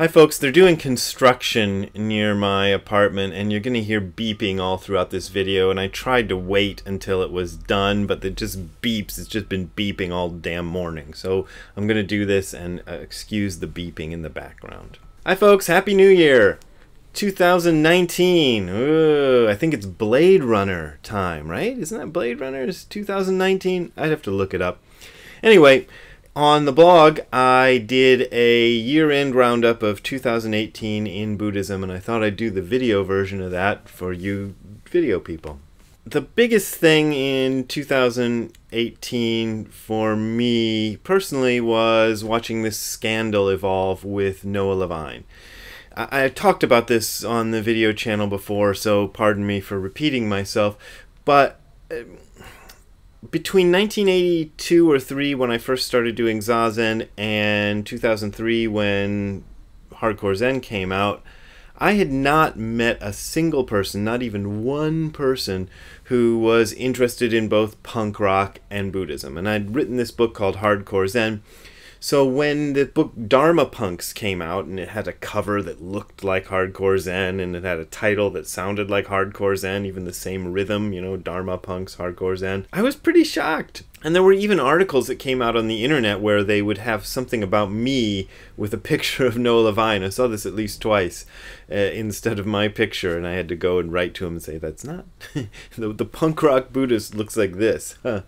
Hi folks, they're doing construction near my apartment and you're going to hear beeping all throughout this video, and I tried to wait until it was done, but it just beeps. It's just been beeping all damn morning. So I'm going to do this and excuse the beeping in the background. Hi folks, Happy New Year! 2019. Ooh, I think it's Blade Runner time, right? Isn't that Blade Runner? Is 2019? I'd have to look it up. Anyway, on the blog, I did a year-end roundup of 2018 in Buddhism, and I thought I'd do the video version of that for you video people. The biggest thing in 2018 for me personally was watching this scandal evolve with Noah Levine. I talked about this on the video channel before, so pardon me for repeating myself, but between 1982 or 3 when I first started doing Zazen and 2003 when Hardcore Zen came out, I had not met a single person, not even one person, who was interested in both punk rock and Buddhism. And I'd written this book called Hardcore Zen. So when the book Dharma Punks came out, and it had a cover that looked like Hardcore Zen, and it had a title that sounded like Hardcore Zen, even the same rhythm, you know, Dharma Punks, Hardcore Zen, I was pretty shocked. And there were even articles that came out on the internet where they would have something about me with a picture of Noah Levine. I saw this at least twice instead of my picture, and I had to go and write to him and say, that's not... the punk rock Buddhist looks like this. Huh.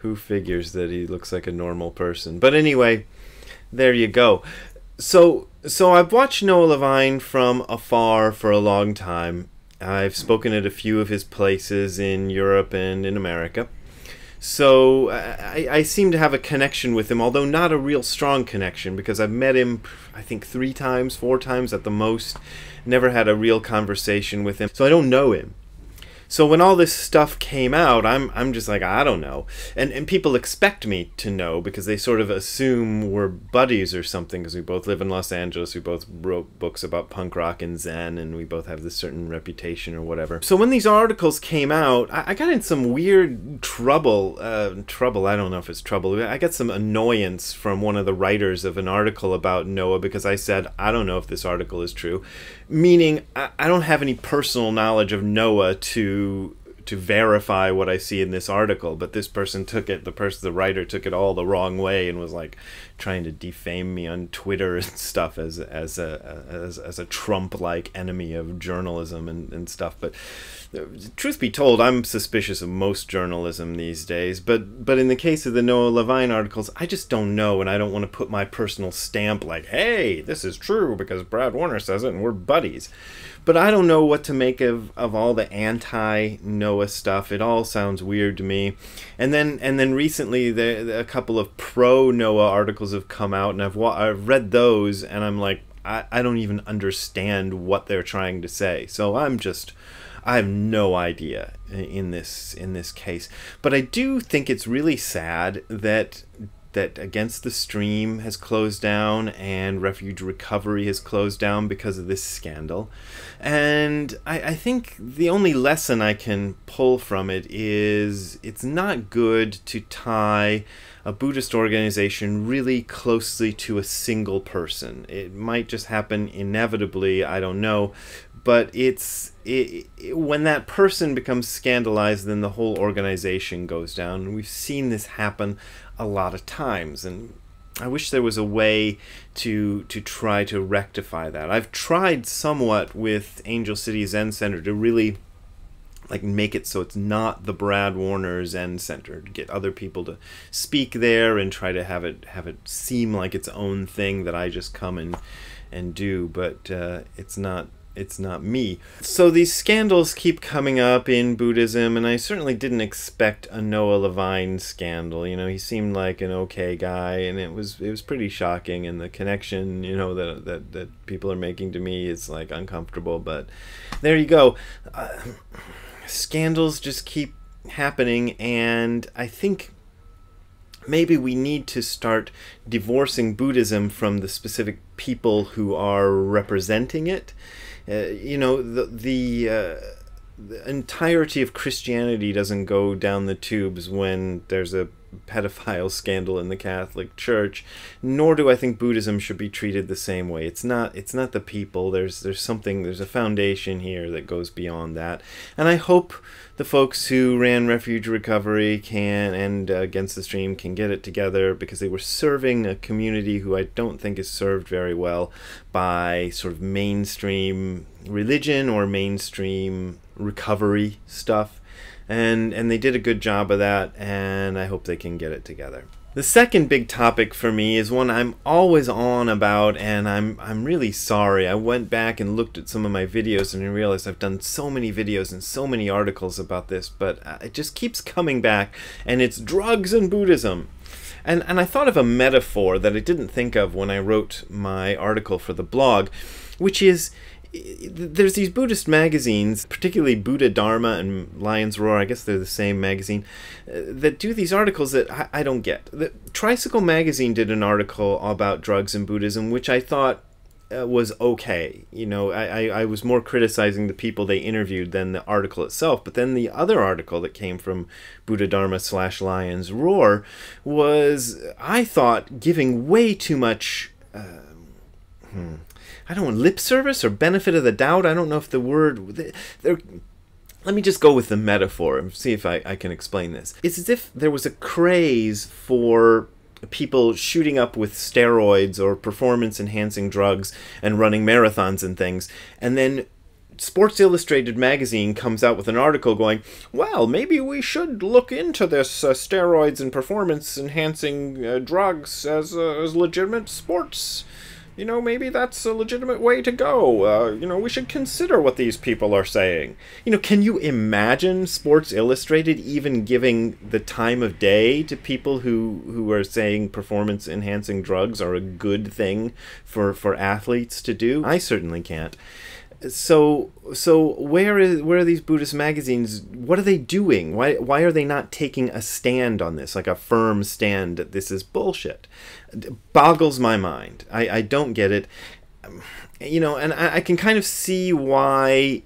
Who figures that he looks like a normal person? But anyway, there you go. So I've watched Noah Levine from afar for a long time. I've spoken at a few of his places in Europe and in America. So I seem to have a connection with him, although not a real strong connection, because I've met him, I think 3 times, 4 times at the most. Never had a real conversation with him, so I don't know him. So when all this stuff came out, I'm just like, I don't know. And people expect me to know because they sort of assume we're buddies or something, because we both live in Los Angeles, we both wrote books about punk rock and Zen, and we both have this certain reputation or whatever. So when these articles came out, I got in some weird trouble. I don't know if it's trouble. I got some annoyance from one of the writers of an article about Noah because I said, I don't know if this article is true. Meaning, I don't have any personal knowledge of Noah to verify what I see in this article, but this person took it, the writer took it all the wrong way and was like trying to defame me on Twitter and stuff as a Trump-like enemy of journalism and stuff. But truth be told, I'm suspicious of most journalism these days, but in the case of the Noah Levine articles, I just don't know, and I don't want to put my personal stamp like, hey, this is true because Brad Warner says it and we're buddies. But I don't know what to make of all the anti-Noah stuff. It all sounds weird to me. And then recently, a couple of pro-Noah articles have come out, and I've read those, and I'm like, I don't even understand what they're trying to say. So I have no idea in this case. But I do think it's really sad that Against the Stream has closed down and Refuge Recovery has closed down because of this scandal. And I think the only lesson I can pull from it is it's not good to tie a Buddhist organization really closely to a single person. It might just happen inevitably, I don't know. But when that person becomes scandalized, then the whole organization goes down. And we've seen this happen a lot of times. And I wish there was a way to try to rectify that. I've tried somewhat with Angel City Zen Center to really make it so it's not the Brad Warner Zen Center, to get other people to speak there and try to have it seem like its own thing that I just come and do. But it's not me. So these scandals keep coming up in Buddhism, and I certainly didn't expect a Noah Levine scandal. You know, he seemed like an okay guy, and it was pretty shocking, and the connection, you know, that people are making to me is like uncomfortable. But there you go. Scandals just keep happening, and I think maybe we need to start divorcing Buddhism from the specific people who are representing it. You know, the entirety of Christianity doesn't go down the tubes when there's a pedophile scandal in the Catholic Church, nor do I think Buddhism should be treated the same way. It's not the people. There's a foundation here that goes beyond that. And I hope the folks who ran Refuge Recovery and Against the Stream can get it together, because they were serving a community who I don't think is served very well by sort of mainstream religion or mainstream recovery stuff. And they did a good job of that, and I hope they can get it together. The second big topic for me is one I'm always on about, and I'm really sorry. I went back and looked at some of my videos and I realized I've done so many videos and so many articles about this, but it just keeps coming back, and it's drugs and Buddhism. And I thought of a metaphor that I didn't think of when I wrote my article for the blog, which is, there's these Buddhist magazines, particularly Buddha Dharma and Lion's Roar, I guess they're the same magazine, that do these articles that I don't get. The Tricycle Magazine did an article about drugs and Buddhism, which I thought was okay. You know, I was more criticizing the people they interviewed than the article itself. But then the other article that came from Buddha Dharma / Lion's Roar was, I thought, giving way too much I don't want lip service or benefit of the doubt. I don't know if the word... Let me just go with the metaphor and see if I can explain this. It's as if there was a craze for people shooting up with steroids or performance-enhancing drugs and running marathons and things, and then Sports Illustrated magazine comes out with an article going, well, maybe we should look into this steroids and performance-enhancing drugs as legitimate sports. You know, maybe that's a legitimate way to go. You know, we should consider what these people are saying. You know, can you imagine Sports Illustrated even giving the time of day to people who are saying performance-enhancing drugs are a good thing for athletes to do? I certainly can't. So where are these Buddhist magazines? What are they doing? Why are they not taking a stand on this, like a firm stand that this is bullshit? It boggles my mind. I don't get it. You know, and I can kind of see why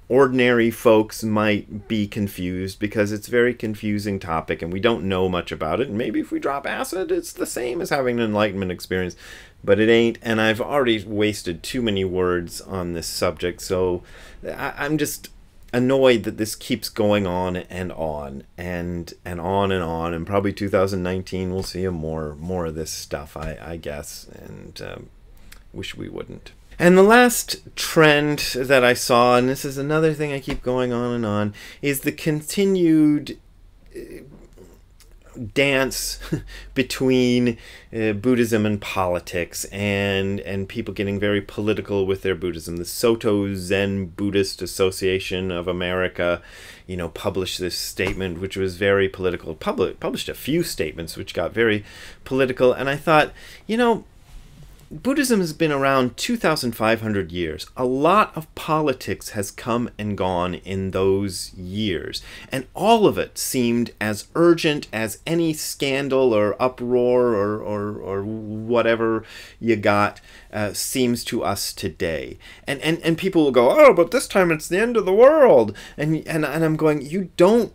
ordinary folks might be confused, because it's a very confusing topic and we don't know much about it. And maybe if we drop acid, it's the same as having an enlightenment experience. But it ain't, and I've already wasted too many words on this subject, so I'm just annoyed that this keeps going on and on and on and on, and probably 2019 we'll see more of this stuff, I guess, and wish we wouldn't. And the last trend that I saw, and this is another thing I keep going on and on, is the continued dance between Buddhism and politics, and people getting very political with their Buddhism. The Soto Zen Buddhist Association of America, you know, published this statement which was very political. Published a few statements which got very political, and I thought, you know, Buddhism has been around 2,500 years. A lot of politics has come and gone in those years, and all of it seemed as urgent as any scandal or uproar or whatever you got seems to us today. And people will go, oh, but this time it's the end of the world. And I'm going, you don't.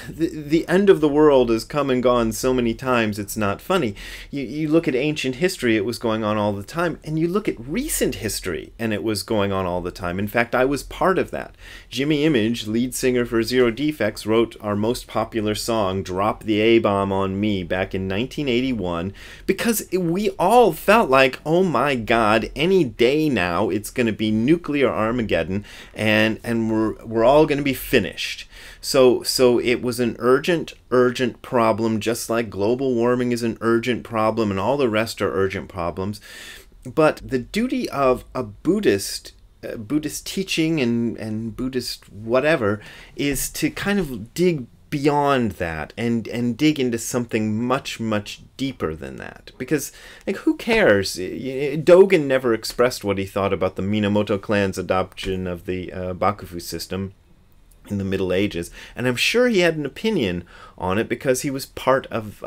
The end of the world has come and gone so many times, it's not funny. You look at ancient history, it was going on all the time. And you look at recent history, and it was going on all the time. In fact, I was part of that. Jimmy Image, lead singer for Zero Defects, wrote our most popular song, Drop the A-Bomb on Me, back in 1981, because we all felt like, oh my God, any day now it's going to be nuclear Armageddon, and we're all going to be finished. So it was an urgent problem, just like global warming is an urgent problem and all the rest are urgent problems. But the duty of a Buddhist teaching and Buddhist whatever is to kind of dig beyond that and dig into something much deeper than that. Because, like, who cares? Dogen never expressed what he thought about the Minamoto clan's adoption of the Bakufu system in the Middle Ages, and I'm sure he had an opinion on it because he was part of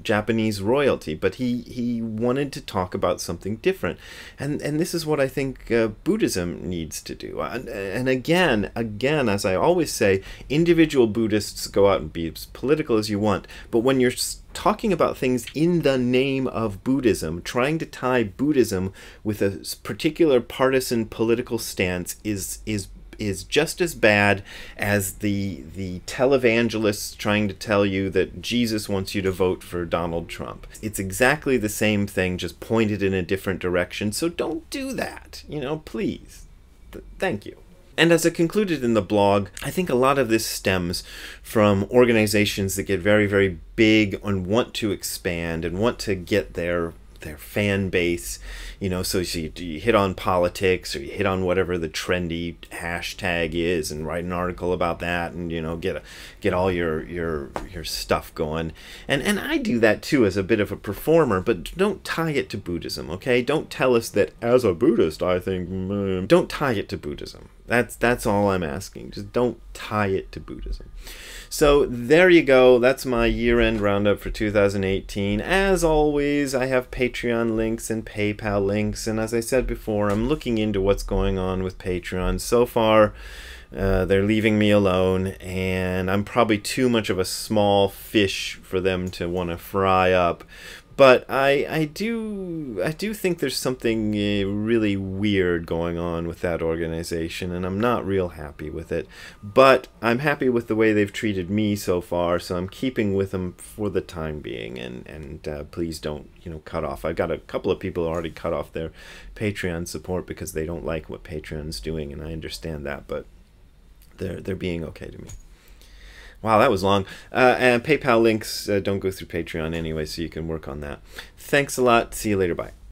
Japanese royalty, but he wanted to talk about something different, and this is what I think Buddhism needs to do. And again, as I always say, individual Buddhists go out and be as political as you want, but when you're talking about things in the name of Buddhism, trying to tie Buddhism with a particular partisan political stance is just as bad as the televangelists trying to tell you that Jesus wants you to vote for Donald Trump. It's exactly the same thing, just pointed in a different direction. So don't do that, please. Thank you. And as I concluded in the blog, I think a lot of this stems from organizations that get very, very big and want to expand and want to get their fan base, so you hit on politics, or you hit on whatever the trendy hashtag is and write an article about that, and get all your stuff going. And I do that too as a bit of a performer, but don't tie it to Buddhism, okay? Don't tell us that as a Buddhist I think don't tie it to Buddhism. That's all I'm asking. Just don't tie it to Buddhism. So there you go. That's my year-end roundup for 2018. As always, I have Patreon links and PayPal links, and as I said before, I'm looking into what's going on with Patreon. So far, they're leaving me alone, and I'm probably too much of a small fish for them to want to fry up. But I do think there's something really weird going on with that organization, and I'm not real happy with it. But I'm happy with the way they've treated me so far, so I'm keeping with them for the time being. And please don't cut off. I've got a couple of people who already cut off their Patreon support because they don't like what Patreon's doing, and I understand that. But they're being okay to me. Wow, that was long. And PayPal links don't go through Patreon anyway, so you can work on that. Thanks a lot. See you later. Bye.